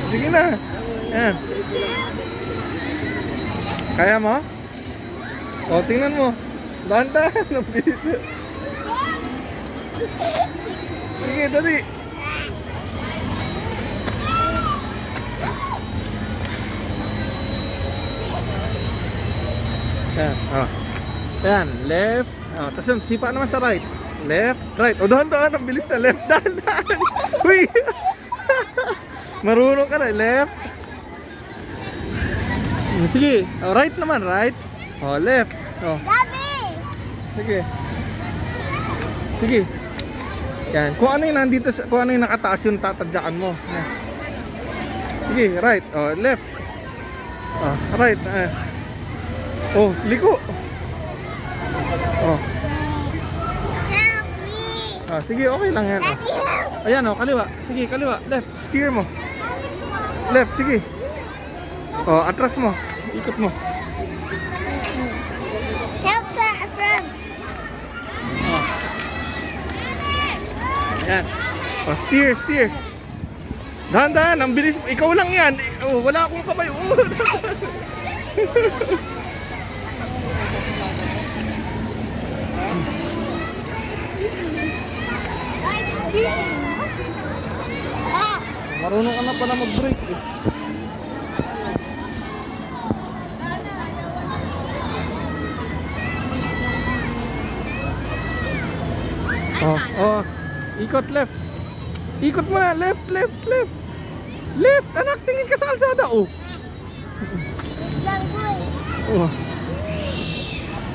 Sige na. Yan. Kaya mo? O, tingnan mo. Dahan-dahan. Nabilis. Sige, dali. Yan. Oh. Yan. Left. Oh, tapos yun, sipa naman sa right. Left, right. O, dahan-dahan. Ang bilis na. Left, dahan-dahan. Uy. Marunong ka na. Left. Sige. O, right naman. Right. O, left. O. Sige. Sige. Yan. Kung ano yung nandito, kung ano yung nakataas yung tatadyakan mo. Yan. Sige, right. O, left. O, right. O, liko. O. Sige, okay lang yan. Ayan o, kaliwa. Sige, kaliwa. Left. Steer mo. Left, sige. O, atras mo. Ikot mo. Help sa from. Yan. O, steer, steer. Dahan-dahan, ang bilis. Ikaw lang yan. Oh, wala akong kamay. Marunong ka na pala mag-brake eh. Oh, ikot left. Ikot mo na, left, left, left. Left, anak, tingin ka sa kalsada. Oh. Oh.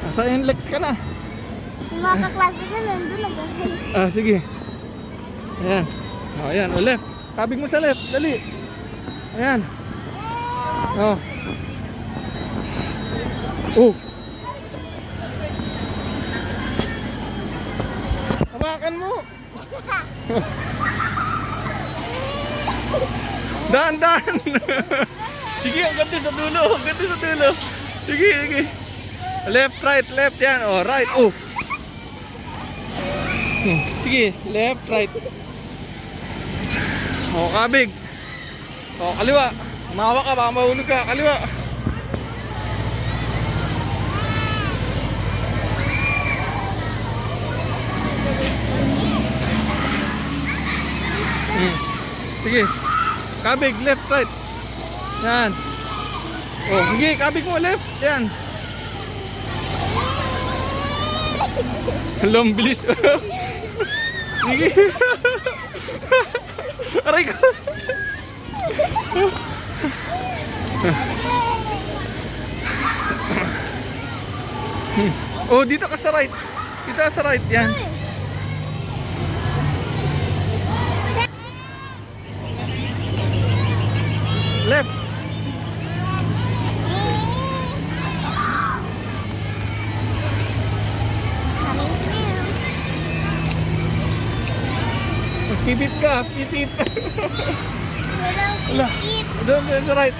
Nasa NLEX ka na. Yung mga kaklase ko nandun nag-ahay. Sige. Ayan. Ayan, left. Kabig mo sa left, dali. Ayan. Oh. Oh. Hawakan mo. Dahan-dahan. Sige, ang ganda sa dulo. Ang ganda sa dulo. Sige, sige. Left, right, left. Yan. Oh, right. Oh. Sige, left, right. Oh, kabig. Oh, kaliwa. Mahawa ka, baka mahulog ka. Kaliwa. Sige. Kabig, left, right. Yan. Oh, sige, kabig mo, left. Yan. Alam, bilis. Sige. Aray ko. Oh, dito ka sa right. Dito ka sa right, yan. Left. Pipit ka, pipit. Wala. Doon, doon sa right.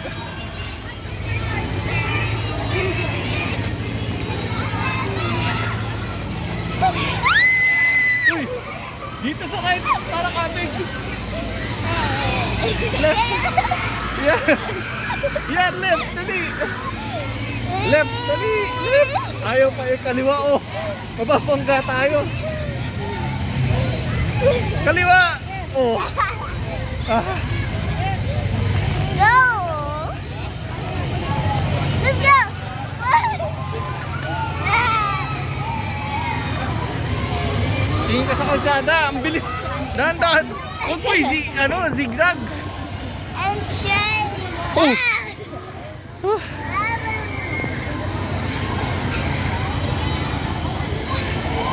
Uy, dito sa right, para kabig. Left. Yan. Yan, left, dali. Left, dali. Left. Ayaw pa yung kaliwa, oh. Mapapangga tayo. Kaliwa. Oh. Go. Let's go. Tingin ka sa kalsada, ang bilis. Dahan-dahan. Uy, zigzag. And shine. Oh.